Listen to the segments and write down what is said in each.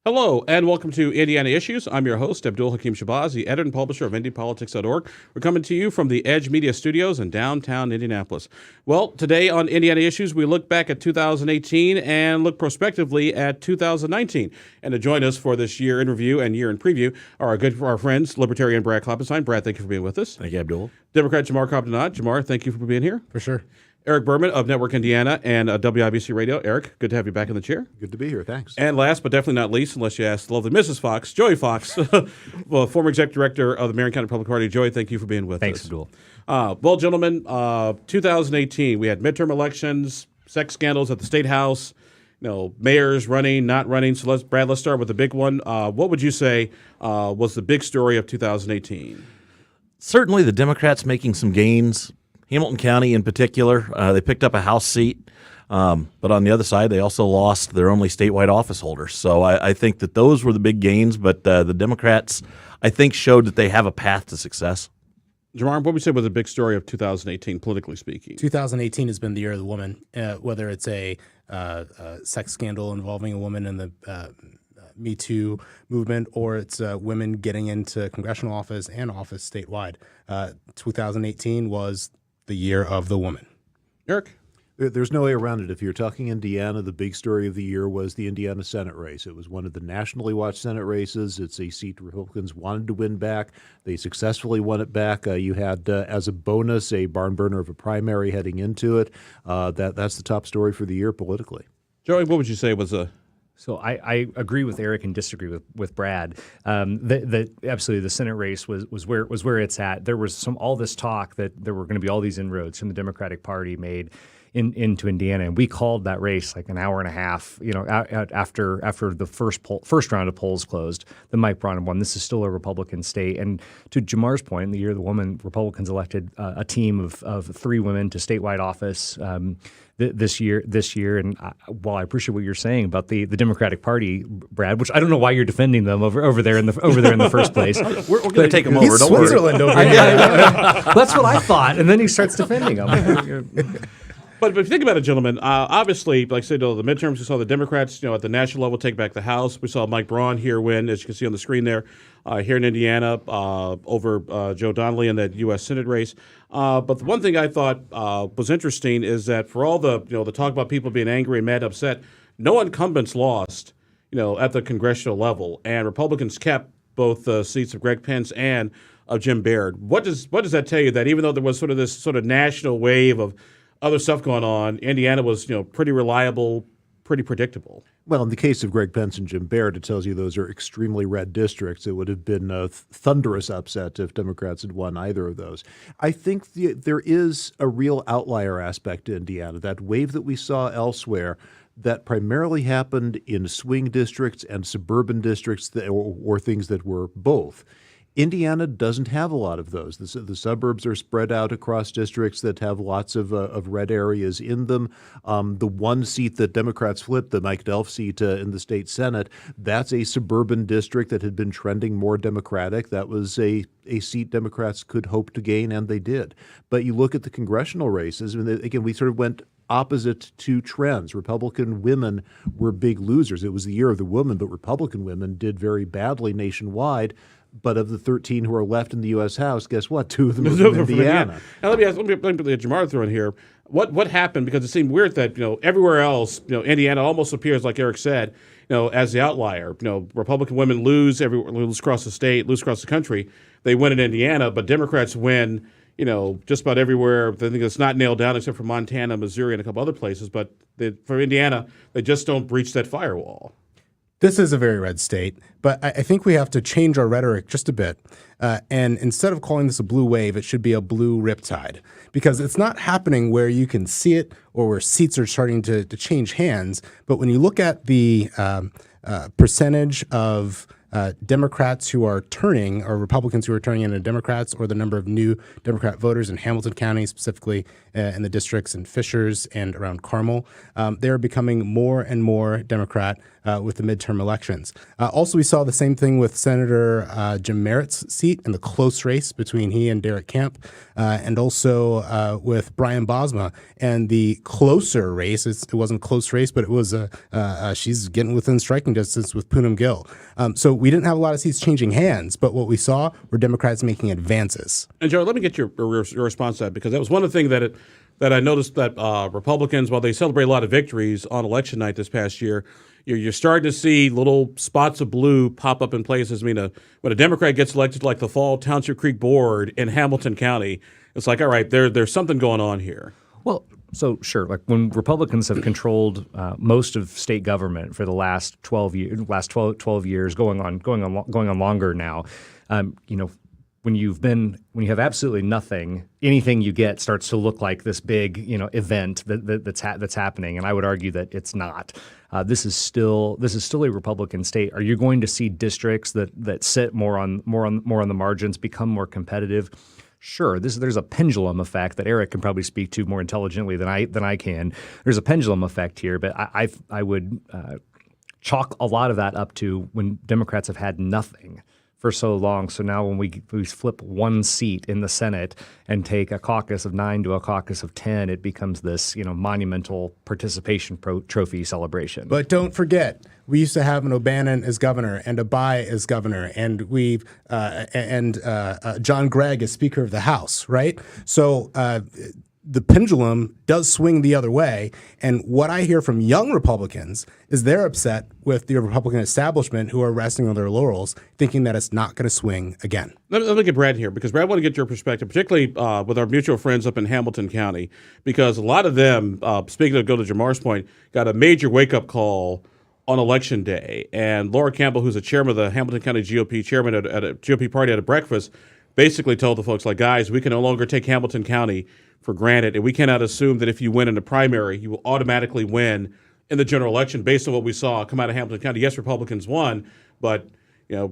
Hello, and welcome to Indiana Issues. I'm your host, Abdul-Hakim, the editor and publisher of IndyPolitics.org. We're coming to you from the Edge Media Studios in downtown Indianapolis. Well, today on Indiana Issues, we look back at 2018 and look prospectively at 2019. And to join us for this year in review and year in preview are our friends, Libertarian Brad Klopfenstein. Brad, thank you for being with us. Thank you, Abdul. Democrat Jamar Cobb-Denard. Jamar, thank you for being here. For sure. Eric Berman of Network Indiana and WIBC Radio. Eric, good to have you back in the chair. Good to be here. Thanks. And last but definitely not least, unless you ask the lovely Mrs. Fox, Joey Fox, well, former executive director of the Marion County Republican Party. Joey, thank you for being with us. Thanks, Abdul. Well, gentlemen, 2018, we had midterm elections, sex scandals at the Statehouse, mayors running, not running. So let's start with the big one. What would you say was the big story of 2018? Certainly the Democrats making some gains. Hamilton County in particular, they picked up a House seat, but on the other side, they also lost their only statewide office holder. So I think that those were the big gains, but the Democrats, I think, showed that they have a path to success. Jamar, what would you say was the big story of 2018, politically speaking? 2018 has been the year of the woman, whether it's a sex scandal involving a woman in the Me Too movement, or it's women getting into congressional office and office statewide. 2018 was the year of the woman. Eric? There's no way around it. If you're talking Indiana, the big story of the year was the Indiana Senate race. It was one of the nationally watched Senate races. It's a seat Republicans wanted to win back. They successfully won it back. You had, as a bonus, a barn burner of a primary heading into it. That's the top story for the year politically. Joey, what would you say was a... So I agree with Eric and disagree with Brad. Absolutely, the Senate race was where it's at. There was all this talk that there were going to be all these inroads from the Democratic Party made into Indiana, and we called that race like an hour and a half. After the first round of polls closed, the Mike Braun won. This is still a Republican state, and to Jamar's point, in the year of the woman, Republicans elected a team of 3 women to statewide office. This year, and while I appreciate what you're saying about the Democratic Party, Brad, which I don't know why you're defending them over there in the first place. We're going to take them over. Don't Switzerland worry. over here. That's what I thought, and then he starts defending them. But if you think about it, gentlemen, obviously, like I said, the midterms, we saw the Democrats, at the national level take back the House. We saw Mike Braun here win, as you can see on the screen there, here in Indiana over Joe Donnelly in that U.S. Senate race. But the one thing I thought was interesting is that for all the talk about people being angry and mad, upset, no incumbents lost, at the congressional level, and Republicans kept both the seats of Greg Pence and of Jim Baird. What does that tell you? That even though there was sort of this sort of national wave of other stuff going on, Indiana was, pretty reliable, pretty predictable. Well, in the case of Greg Pence and Jim Baird, it tells you those are extremely red districts. It would have been a thunderous upset if Democrats had won either of those. I think there is a real outlier aspect to Indiana. That wave that we saw elsewhere that primarily happened in swing districts and suburban districts or things that were both. Indiana doesn't have a lot of those. The suburbs are spread out across districts that have lots of red areas in them. The one seat that Democrats flipped, the Mike Delph seat in the state Senate, that's a suburban district that had been trending more Democratic. That was a seat Democrats could hope to gain, and they did. But you look at the congressional races, and again, we sort of went opposite to trends. Republican women were big losers. It was the year of the woman, but Republican women did very badly nationwide. But of the 13 who are left in the U.S. House, guess what? 2 of them are from Indiana. Now let me put Jamar through in here. What happened? Because it seemed weird that everywhere else, Indiana almost appears, like Eric said, as the outlier. Republican women lose across the state, lose across the country. They win in Indiana, but Democrats win. Just about everywhere. I think it's not nailed down except for Montana, Missouri, and a couple other places. But for Indiana, they just don't breach that firewall. This is a very red state, but I think we have to change our rhetoric just a bit. And instead of calling this a blue wave, it should be a blue riptide, because it's not happening where you can see it or where seats are starting to change hands. But when you look at the percentage of Democrats who are turning, or Republicans who are turning into Democrats, or the number of new Democrat voters in Hamilton County, specifically in the districts in Fishers and around Carmel, they're becoming more and more Democrat with the midterm elections. Also, we saw the same thing with Senator Jim Merritt's seat in the close race between he and Derek Kemp, and also with Brian Bosma and the closer race. It wasn't a close race, but it was she's getting within striking distance with Poonam Gill. So we didn't have a lot of seats changing hands, but what we saw were Democrats making advances. And Joe, let me get your response to that, because that was one of the things that I noticed that Republicans, while they celebrate a lot of victories on election night this past year, you're starting to see little spots of blue pop up in places. I mean, when a Democrat gets elected, like the Fall Township Creek Board in Hamilton County, it's like, all right, there's something going on here. Well, so sure, like when Republicans have controlled most of state government for the last 12 years, going on longer now, when you have absolutely nothing, anything you get starts to look like this big, event that's happening. And I would argue that it's not. This is still a Republican state. Are you going to see districts that sit more on the margins become more competitive? Sure, there's a pendulum effect that Eric can probably speak to more intelligently than I can. There's a pendulum effect here, but I would chalk a lot of that up to when Democrats have had nothing for so long. So now when we flip one seat in the Senate and take a caucus of 9 to a caucus of 10, it becomes this monumental participation trophy celebration. But don't forget, we used to have an O'Bannon as governor and a Bai as governor, and John Gregg as Speaker of the House, right? So the pendulum does swing the other way. And what I hear from young Republicans is they're upset with the Republican establishment who are resting on their laurels, thinking that it's not going to swing again. Let me get Brad here, because Brad, I want to get your perspective, particularly with our mutual friends up in Hamilton County, because a lot of them, speaking of, go to Jamar's point, got a major wake-up call on Election Day. And Laura Campbell, who's the chairman of the Hamilton County GOP, chairman at a GOP party at a breakfast, basically told the folks, like, guys, we can no longer take Hamilton County for granted, and we cannot assume that if you win in the primary, you will automatically win in the general election based on what we saw come out of Hamilton County. Yes, Republicans won, but a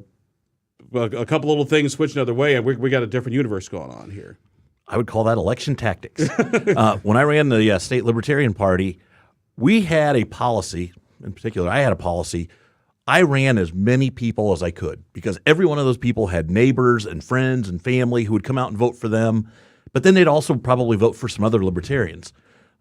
couple little things switched another way, and we got a different universe going on here. I would call that election tactics. When I ran the State Libertarian Party, we had a policy. In particular, I had a policy. I ran as many people as I could, because every one of those people had neighbors and friends and family who would come out and vote for them. But then they'd also probably vote for some other libertarians.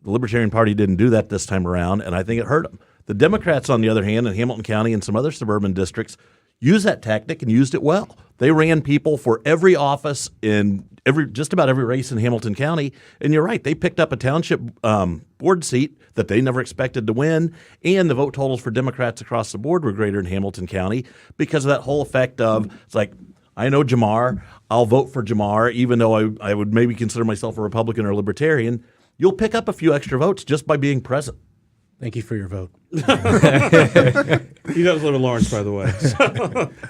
The Libertarian Party didn't do that this time around, and I think it hurt them. The Democrats, on the other hand, in Hamilton County and some other suburban districts, used that tactic and used it well. They ran people for every office in just about every race in Hamilton County. And you're right, they picked up a township board seat that they never expected to win, and the vote totals for Democrats across the board were greater in Hamilton County because of that whole effect of, it's like, I know Jamar, I'll vote for Jamar, even though I would maybe consider myself a Republican or Libertarian. You'll pick up a few extra votes just by being present. Thank you for your vote. He does live in Lawrence, by the way. So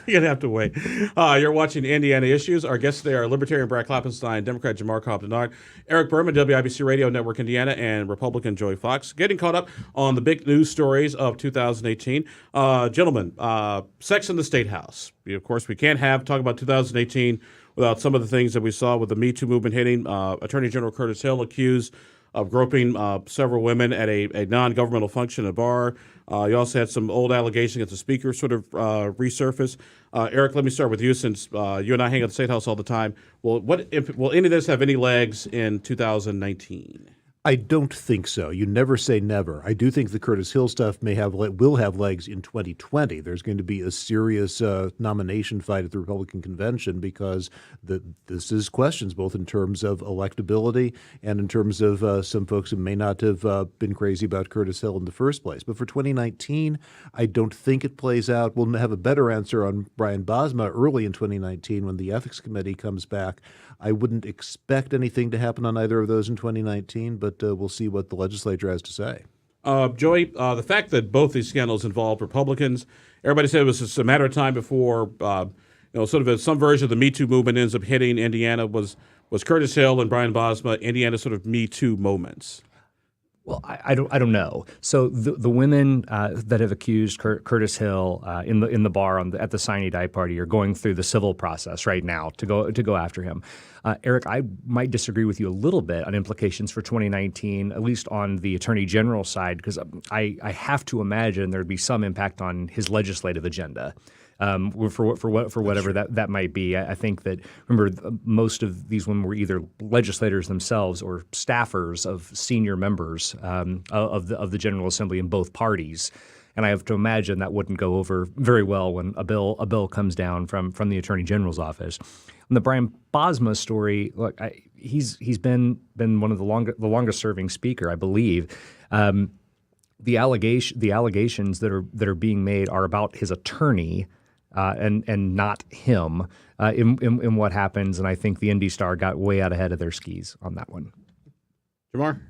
you're going to have to wait. You're watching Indiana Issues. Our guests today are Libertarian Brad Klopfenstein, Democrat Jamar Cobb-Denard, Eric Berman, WIBC Radio Network Indiana, and Republican Joy Fox. Getting caught up on the big news stories of 2018. Gentlemen, sex in the Statehouse. Of course, we can't talk about 2018 without some of the things that we saw with the Me Too movement hitting. Attorney General Curtis Hill accused of groping several women at a non-governmental function, a bar. You also had some old allegations against the speaker sort of resurface. Eric, let me start with you, since you and I hang at the Statehouse all the time. Will any of this have any legs in 2019? I don't think so. You never say never. I do think the Curtis Hill stuff will have legs in 2020. There's going to be a serious nomination fight at the Republican convention, because this is questions both in terms of electability and in terms of some folks who may not have been crazy about Curtis Hill in the first place. But for 2019, I don't think it plays out. We'll have a better answer on Brian Bosma early in 2019 when the Ethics Committee comes back. I wouldn't expect anything to happen on either of those in 2019, but we'll see what the legislature has to say. Joey, the fact that both these scandals involved Republicans, everybody said it was just a matter of time before sort of some version of the Me Too movement ends up hitting Indiana. Was Curtis Hill and Brian Bosma Indiana sort of Me Too moments? Well, I don't know. So the women that have accused Curtis Hill in the bar at the Sine Die party are going through the civil process right now to go after him. Eric, I might disagree with you a little bit on implications for 2019, at least on the Attorney General side, because I have to imagine there'd be some impact on his legislative agenda. For whatever that might be. I think that, remember, most of these women were either legislators themselves or staffers of senior members of the General Assembly in both parties. And I have to imagine that wouldn't go over very well when a bill comes down from the Attorney General's office. On the Brian Bosma story, look, he's been one of the longest serving speaker, I believe. The allegations that are being made are about his attorney. And not him in what happens. And I think the Indy Star got way out ahead of their skis on that one. Jamar?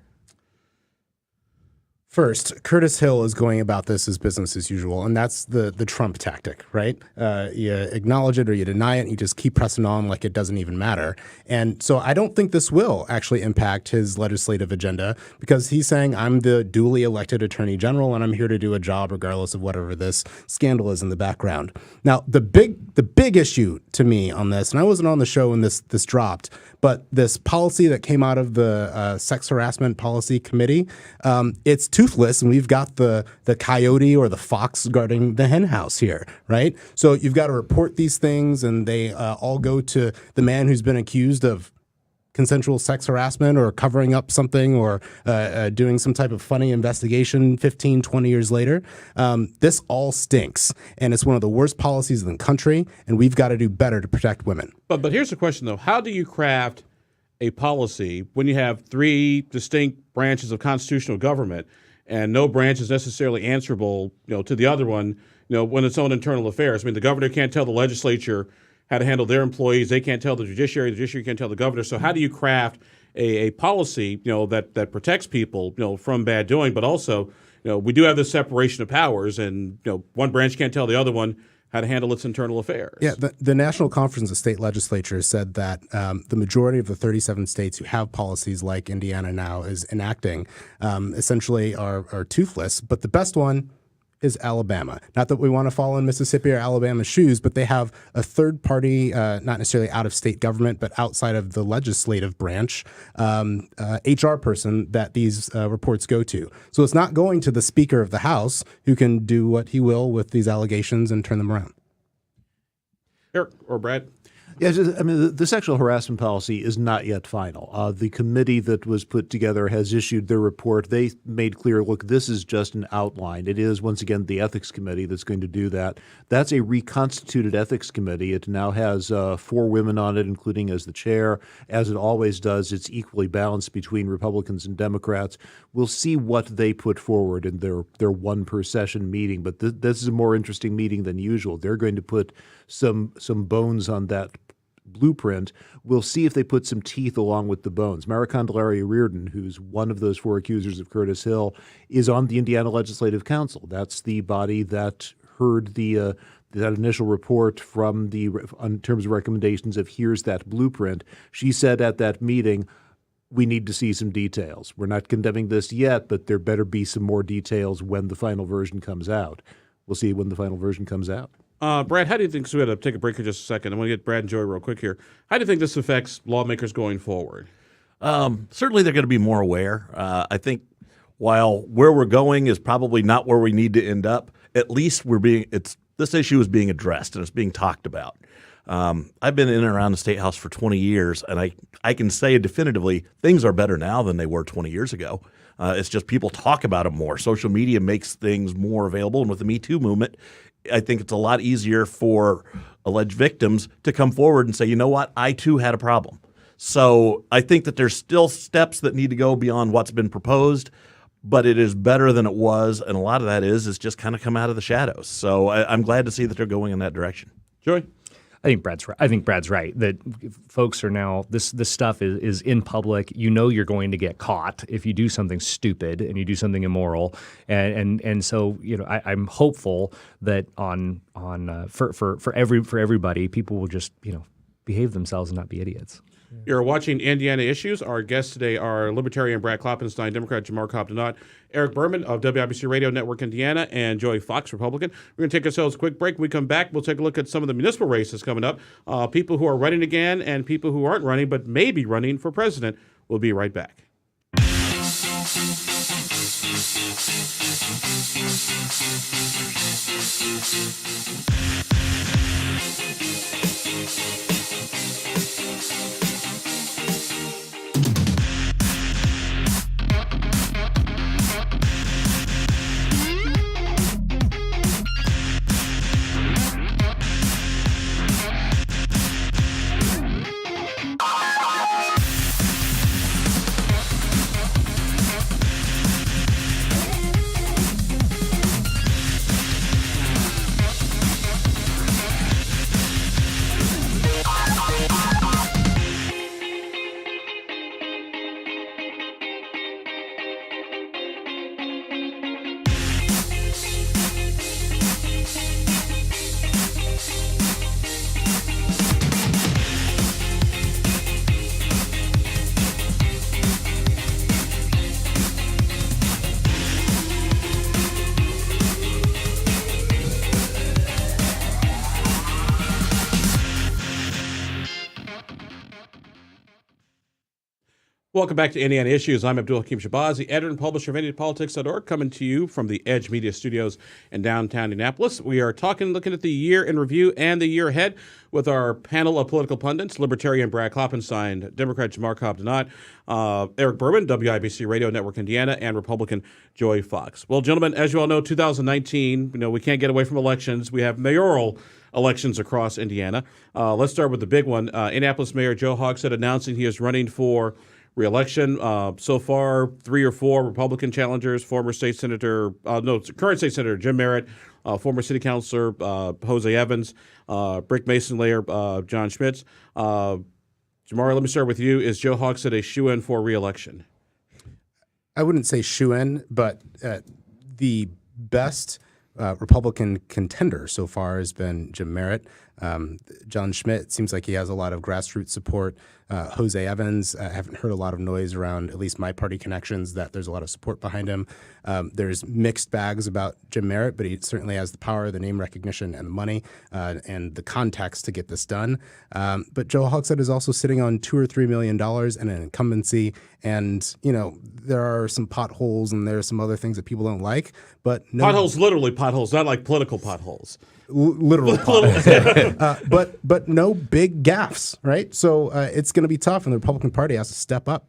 First, Curtis Hill is going about this as business as usual, and that's the Trump tactic, right? You acknowledge it or you deny it, and you just keep pressing on like it doesn't even matter. And so I don't think this will actually impact his legislative agenda because he's saying, I'm the duly elected attorney general, and I'm here to do a job regardless of whatever this scandal is in the background. Now, the big issue to me on this, and I wasn't on the show when this dropped, but this policy that came out of the Sex Harassment Policy Committee, it's toothless, and we've got the coyote or the fox guarding the hen house here, right? So you've got to report these things, and they all go to the man who's been accused of consensual sex harassment or covering up something or doing some type of funny investigation 15, 20 years later. This all stinks, and it's one of the worst policies in the country, and we've got to do better to protect women. But here's the question, though. How do you craft a policy when you have three distinct branches of constitutional government and no branch is necessarily answerable, to the other one, when its own internal affairs? I mean, the governor can't tell the legislature how to handle their employees. They can't tell the judiciary can't tell the governor. So how do you craft a policy, that protects people, from bad doing, but also, we do have this separation of powers, and one branch can't tell the other one how to handle its internal affairs. Yeah, the National Conference of State Legislatures said that the majority of the 37 states who have policies like Indiana now is enacting essentially are toothless, but the best one is Alabama. Not that we want to follow in Mississippi or Alabama's shoes, but they have a third party, not necessarily out of state government, but outside of the legislative branch, HR person that these reports go to. So it's not going to the Speaker of the House, who can do what he will with these allegations and turn them around. Eric or Brad? Yeah, the sexual harassment policy is not yet final. The committee that was put together has issued their report. They made clear, look, this is just an outline. It is, once again, the ethics committee that's going to do that. That's a reconstituted ethics committee. It now has 4 women on it, including as the chair. As it always does, it's equally balanced between Republicans and Democrats. We'll see what they put forward in their one per session meeting. But this is a more interesting meeting than usual. They're going to put some bones on that blueprint. We'll see if they put some teeth along with the bones. Mara Candelaria Reardon, who's one of those 4 accusers of Curtis Hill, is on the Indiana Legislative Council. That's the body that heard that initial report from in terms of recommendations of here's that blueprint. She said at that meeting, we need to see some details. We're not condemning this yet, but there better be some more details when the final version comes out. We'll see when the final version comes out. Brad, how do you think, so we had to take a break for just a second. I want to get Brad and Joey real quick here. How do you think this affects lawmakers going forward? Certainly they're going to be more aware. I think while where we're going is probably not where we need to end up, at least this issue is being addressed and it's being talked about. I've been in and around the Statehouse for 20 years, and I can say definitively things are better now than they were 20 years ago. It's just people talk about them more. Social media makes things more available, and with the Me Too movement, I think it's a lot easier for alleged victims to come forward and say, you know what, I too had a problem. So I think that there's still steps that need to go beyond what's been proposed, but it is better than it was, and a lot of that is just kind of come out of the shadows. So I'm glad to see that they're going in that direction. Joey? I think Brad's right that folks are now this stuff is in public. You know you're going to get caught if you do something stupid and you do something immoral, and so I'm hopeful that for everybody, people will just behave themselves and not be idiots. You're watching Indiana Issues. Our guests today are Libertarian Brad Klopfenstein, Democrat Jamar Cobb-Denard, Eric Berman of WIBC Radio Network Indiana, and Joey Fox, Republican. We're going to take ourselves a quick break. When we come back, we'll take a look at some of the municipal races coming up, people who are running again and people who aren't running but may be running for president. We'll be right back. Welcome back to Indiana Issues. I'm Abdul-Hakim, the editor and publisher of IndianaPolitics.org, coming to you from the Edge Media Studios in downtown Indianapolis. We are looking at the year in review and the year ahead with our panel of political pundits, Libertarian Brad Klopfenstein, Democrat Jamar Cobb-Denard, Eric Berman, WIBC Radio Network Indiana, and Republican Joey Fox. Well, gentlemen, as you all know, 2019, we can't get away from elections. We have mayoral elections across Indiana. Let's start with the big one. Indianapolis Mayor Joe Hogsett announcing he is running for re-election. So far, 3 or 4 Republican challengers, current state senator Jim Merritt, former city councilor Jose Evans, brick mason layer John Schmitz. Jamar, let me start with you. Is Joe Hogsett a shoo-in for re-election? I wouldn't say shoo-in, but the best Republican contender so far has been Jim Merritt. John Schmidt seems like he has a lot of grassroots support. Jose Evans, I haven't heard a lot of noise around, at least my party connections, that there's a lot of support behind him. There's mixed bags about Jim Merritt, but he certainly has the power, the name recognition, and the money, and the context to get this done. But Joe Hogsett is also sitting on $2 or $3 million and an incumbency. And, there are some potholes and there are some other things that people don't like. But no, potholes, literally potholes, not like political potholes. Literal potholes. But no big gaffes, right? So it's going to be tough, and the Republican Party has to step up.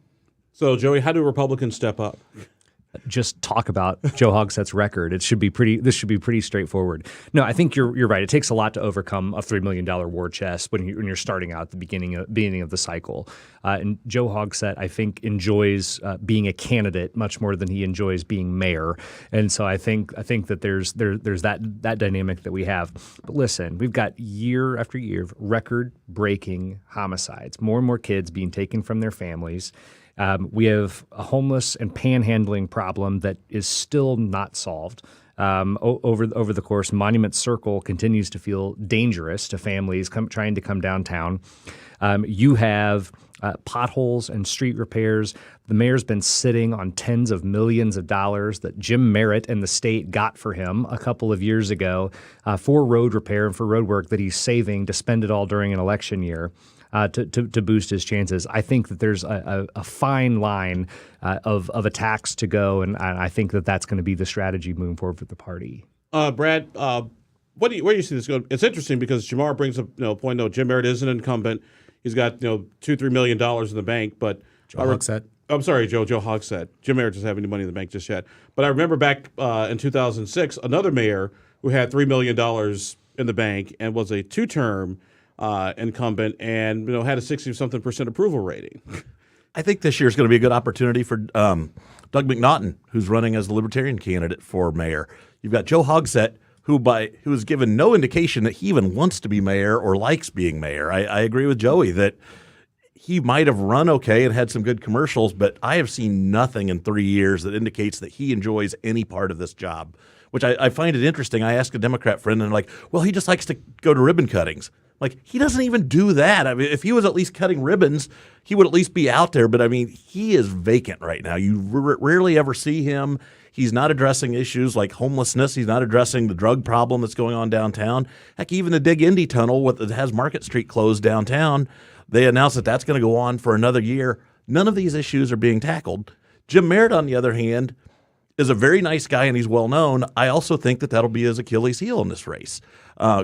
So, Joey, how do Republicans step up? Just talk about Joe Hogsett's record. This should be pretty straightforward. No, I think you're right. It takes a lot to overcome a $3 million war chest when you're starting out at the beginning of the cycle. And Joe Hogsett, I think, enjoys being a candidate much more than he enjoys being mayor. And so I think that there's that dynamic that we have. But listen, we've got year after year of record-breaking homicides. More and more kids being taken from their families. We have a homeless and panhandling problem that is still not solved. Over the course, Monument Circle continues to feel dangerous to families trying to come downtown. You have potholes and street repairs. The mayor's been sitting on tens of millions of dollars that Jim Merritt and the state got for him a couple of years ago for road repair and for road work that he's saving to spend it all during an election year. To boost his chances. I think that there's a fine line of attacks to go, and I think that that's going to be the strategy moving forward for the party. Brad, where do you see this going? It's interesting because Jamar brings up a point. No, Jim Merritt is an incumbent. He's got $2-3 million in the bank, but Joe Hogsett. I'm sorry, Joe Hogsett. Jim Merritt doesn't have any money in the bank just yet. But I remember back in 2006, another mayor who had $3 million in the bank and was a 2-term incumbent and had a 60-something% approval rating. I think this year is going to be a good opportunity for Doug McNaughton, who's running as the Libertarian candidate for mayor. You've got Joe Hogsett, who has given no indication that he even wants to be mayor or likes being mayor. I agree with Joey that he might have run okay and had some good commercials, but I have seen nothing in 3 years that indicates that he enjoys any part of this job, which I find it interesting. I asked a Democrat friend, and they're like, well, he just likes to go to ribbon cuttings. Like, he doesn't even do that. I mean, if he was at least cutting ribbons, he would at least be out there. But, I mean, he is vacant right now. You rarely ever see him. He's not addressing issues like homelessness. He's not addressing the drug problem that's going on downtown. Heck, even the Dig Indy Tunnel that has Market Street closed downtown, they announced that that's going to go on for another year. None of these issues are being tackled. Jim Merritt, on the other hand, is a very nice guy and he's well known. I also think that that'll be his Achilles heel in this race.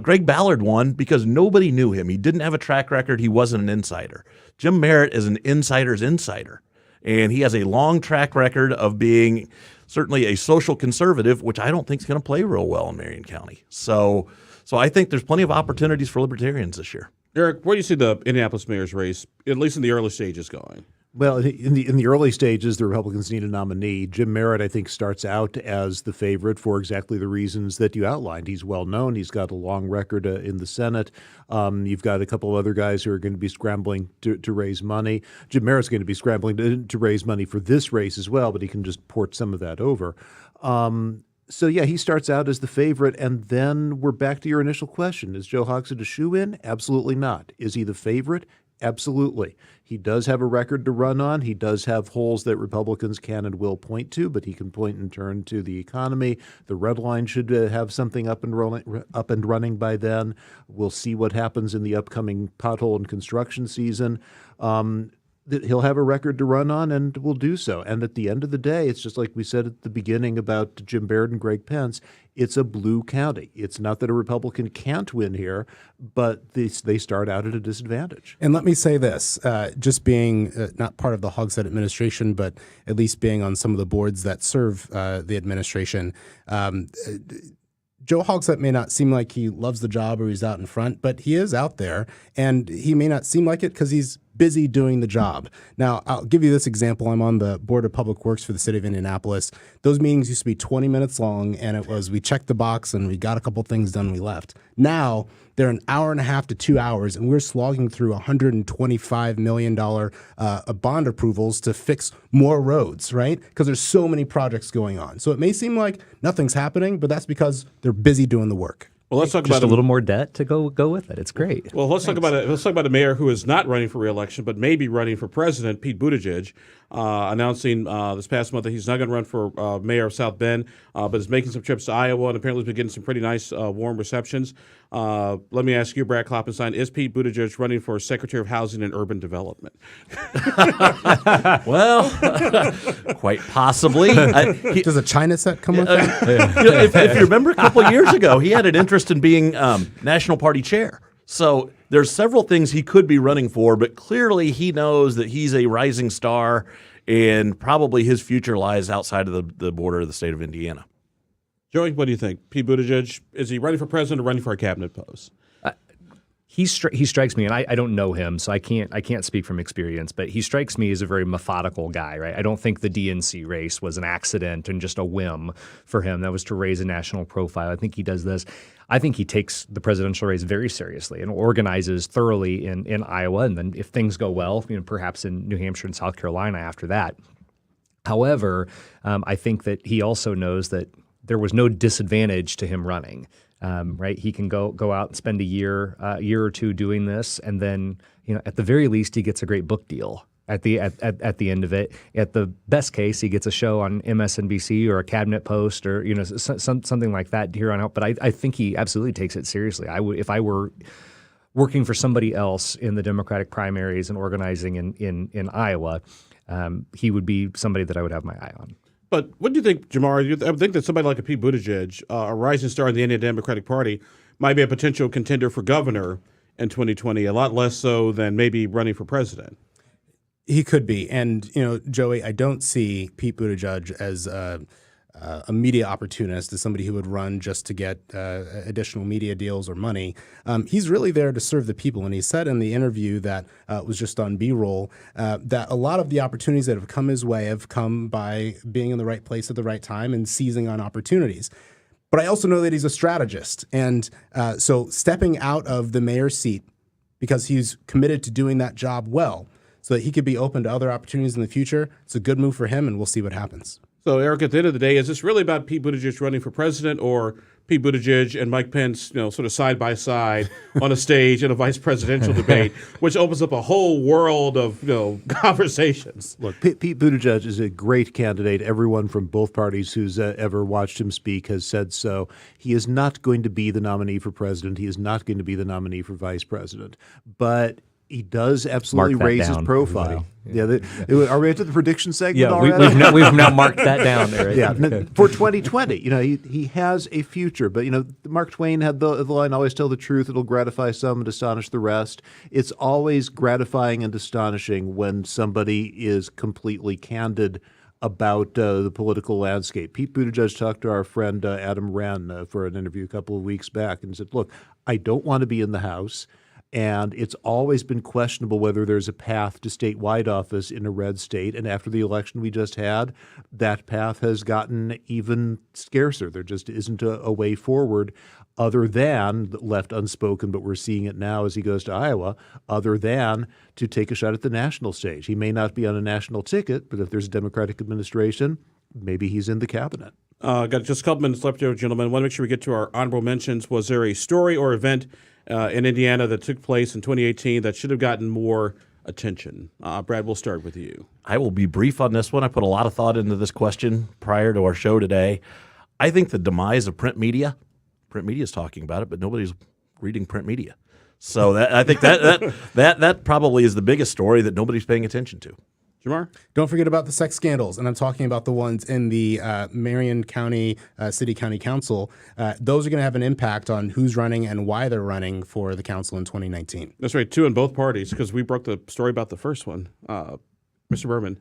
Greg Ballard won because nobody knew him. He didn't have a track record. He wasn't an insider. Jim Merritt is an insider's insider, and he has a long track record of being certainly a social conservative, which I don't think is going to play real well in Marion County. So I think there's plenty of opportunities for Libertarians this year. Eric, where do you see the Indianapolis mayor's race, at least in the early stages, going? Well, in the early stages, the Republicans need a nominee. Jim Merritt, I think, starts out as the favorite for exactly the reasons that you outlined. He's well known. He's got a long record in the Senate. You've got a couple of other guys who are going to be scrambling to raise money. Jim Merritt's going to be scrambling to raise money for this race as well, but he can just port some of that over. So, yeah, he starts out as the favorite, and then we're back to your initial question. Is Joe Hogsett a shoo-in? Absolutely not. Is he the favorite? Absolutely. He does have a record to run on. He does have holes that Republicans can and will point to, but he can point in turn to the economy. The red line should have something up and running by then. We'll see what happens in the upcoming pothole and construction season. He'll have a record to run on and will do so. And at the end of the day, it's just like we said at the beginning about Jim Baird and Greg Pence. It's a blue county. It's not that a Republican can't win here, but they start out at a disadvantage. And let me say this, just being not part of the Hogsett administration, but at least being on some of the boards that serve the administration, Joe Hogsett may not seem like he loves the job or he's out in front, but he is out there, and he may not seem like it because he's busy doing the job. Now, I'll give you this example. I'm on the Board of Public Works for the city of Indianapolis. Those meetings used to be 20 minutes long, and it was we checked the box and we got a couple things done and we left. Now, they're an hour and a half to 2 hours, and we're slogging through $125 million bond approvals to fix more roads, right? Because there's so many projects going on. So it may seem like nothing's happening, but that's because they're busy doing the work. Well, let's talk Just about a little more debt to go with it. It's great. Well, let's talk about a mayor who is not running for re-election, but maybe running for president. Pete Buttigieg announcing this past month that he's not going to run for mayor of South Bend, but is making some trips to Iowa and apparently has been getting some pretty nice warm receptions. Let me ask you, Brad Klopfenstein, is Pete Buttigieg running for Secretary of Housing and Urban Development? Well, quite possibly. Does a China set come with that? If you remember a couple of years ago, he had an interest in being National Party chair. So there's several things he could be running for, but clearly he knows that he's a rising star and probably his future lies outside of the border of the state of Indiana. Joey, what do you think? Pete Buttigieg, is he running for president or running for a cabinet post? He strikes me, and I don't know him, so I can't speak from experience, but he strikes me as a very methodical guy, right? I don't think the DNC race was an accident and just a whim for him. That was to raise a national profile. I think he does this. I think he takes the presidential race very seriously and organizes thoroughly in Iowa, and then if things go well, perhaps in New Hampshire and South Carolina after that. However, I think that he also knows that there was no disadvantage to him running. Right, he can go out and spend a year or two doing this, and then at the very least he gets a great book deal at the end of it. At the best case, he gets a show on MSNBC or a cabinet post or something like that here on out. But I think he absolutely takes it seriously. If I were working for somebody else in the Democratic primaries and organizing in Iowa, he would be somebody that I would have my eye on. But what do you think, Jamar? I would think that somebody like a Pete Buttigieg, a rising star in the Indiana Democratic Party, might be a potential contender for governor in 2020, a lot less so than maybe running for president. He could be. And, Joey, I don't see Pete Buttigieg as a media opportunist, as somebody who would run just to get additional media deals or money. He's really there to serve the people. And he said in the interview that was just on B-roll that a lot of the opportunities that have come his way have come by being in the right place at the right time and seizing on opportunities. But I also know that he's a strategist. And so stepping out of the mayor's seat because he's committed to doing that job well so that he could be open to other opportunities in the future, it's a good move for him, and we'll see what happens. So, Eric, at the end of the day, is this really about Pete Buttigieg running for president, or Pete Buttigieg and Mike Pence, sort of side by side on a stage in a vice presidential debate, which opens up a whole world of conversations? Look, Pete Buttigieg is a great candidate. Everyone from both parties who's ever watched him speak has said so. He is not going to be the nominee for president. He is not going to be the nominee for vice president. But he does absolutely Mark that raise his down, profile. everybody. Are we into the prediction segment Yeah, already? we've now marked that down, Eric. Yeah, for 2020, he has a future. But Mark Twain had the line, "Always tell the truth; it'll gratify some and astonish the rest." It's always gratifying and astonishing when somebody is completely candid about the political landscape. Pete Buttigieg talked to our friend Adam Wren for an interview a couple of weeks back and said, "Look, I don't want to be in the House. And it's always been questionable whether there's a path to statewide office in a red state. And after the election we just had, that path has gotten even scarcer. There just isn't a way forward other than, left unspoken, but we're seeing it now as he goes to Iowa, other than to take a shot at the national stage. He may not be on a national ticket, but if there's a Democratic administration, maybe he's in the cabinet." Got just a couple minutes left here, gentlemen. I want to make sure we get to our honorable mentions. Was there a story or event in Indiana that took place in 2018 that should have gotten more attention? Brad, we'll start with you. I will be brief on this one. I put a lot of thought into this question prior to our show today. I think the demise of print media is talking about it, but nobody's reading print media. So I think that probably is the biggest story that nobody's paying attention to. Jamar? Don't forget about the sex scandals, and I'm talking about the ones in the Marion County City County Council. Those are going to have an impact on who's running and why they're running for the council in 2019. That's right, two in both parties, because we broke the story about the first one. Mr. Berman.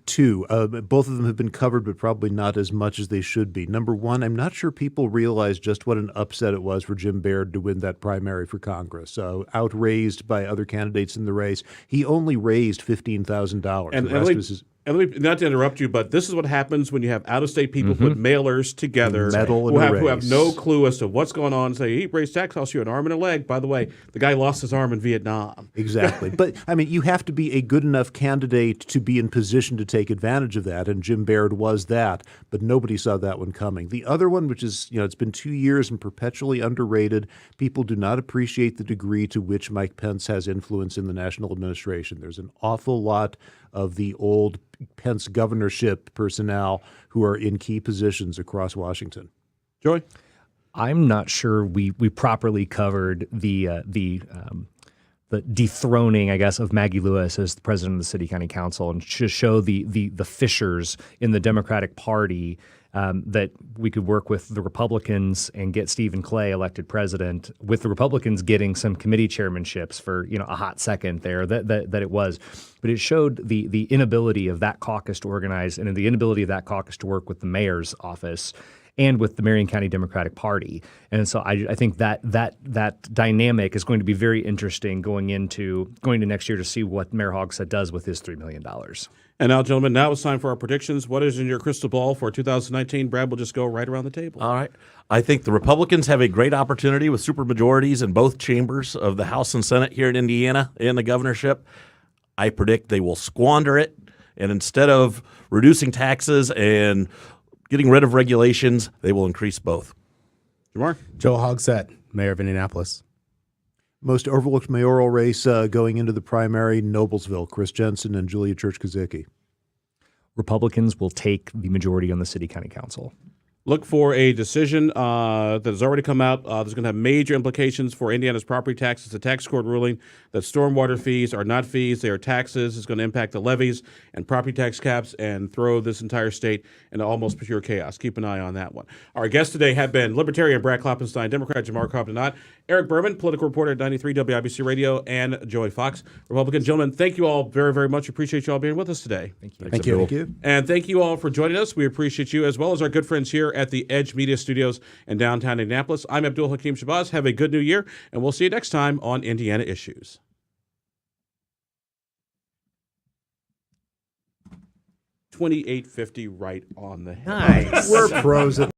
Two. Both of them have been covered, but probably not as much as they should be. Number one, I'm not sure people realize just what an upset it was for Jim Baird to win that primary for Congress. Outraised by other candidates in the race. He only raised $15,000. And let me, not to interrupt you, but this is what happens when you have out-of-state people put mailers together Meddle in who a have race. no clue as to what's going on. Say, he raised tax costs you an arm and a leg. By the way, the guy lost his arm in Vietnam. Exactly. But, you have to be a good enough candidate to be in position to take advantage of that, and Jim Baird was that, but nobody saw that one coming. The other one, which is, it's been 2 years and perpetually underrated, people do not appreciate the degree to which Mike Pence has influence in the national administration. There's an awful lot of the old Pence governorship personnel who are in key positions across Washington. Joy? I'm not sure we properly covered the dethroning, I guess, of Maggie Lewis as the president of the City County Council, and to show the fissures in the Democratic Party, that we could work with the Republicans and get Stephen Clay elected president, with the Republicans getting some committee chairmanships for a hot second there that it was. But it showed the inability of that caucus to organize, and the inability of that caucus to work with the mayor's office and with the Marion County Democratic Party. And so I think that dynamic is going to be very interesting going to next year to see what Mayor Hogsett does with his $3 million. And now, gentlemen, now it's time for our predictions. What is in your crystal ball for 2019? Brad will just go right around the table. All right. I think the Republicans have a great opportunity with supermajorities in both chambers of the House and Senate here in Indiana in the governorship. I predict they will squander it, and instead of reducing taxes and getting rid of regulations, they will increase both. Jamar? Joe Hogsett, mayor of Indianapolis. Most overlooked mayoral race going into the primary, Noblesville, Chris Jensen and Julia Church-Kozicki. Republicans will take the majority on the City County Council. Look for a decision that has already come out. There's going to have major implications for Indiana's property taxes. The tax court ruling that stormwater fees are not fees, they are taxes. It's going to impact the levies and property tax caps and throw this entire state into almost pure chaos. Keep an eye on that one. Our guests today have been Libertarian Brad Klopfenstein, Democrat Jamar Cobb-Denard, Eric Berman, political reporter at 93 WIBC Radio, and Joey Fox, Republican. Gentlemen, thank you all very, very much. Appreciate you all being with us today. Thank you. Thank you. And thank you all for joining us. We appreciate you, as well as our good friends here at the Edge Media Studios in downtown Indianapolis. I'm Abdul-Hakim Shabazz. Have a good new year, and we'll see you next time on Indiana Issues. $28.50 right on the head. Nice. We're pros at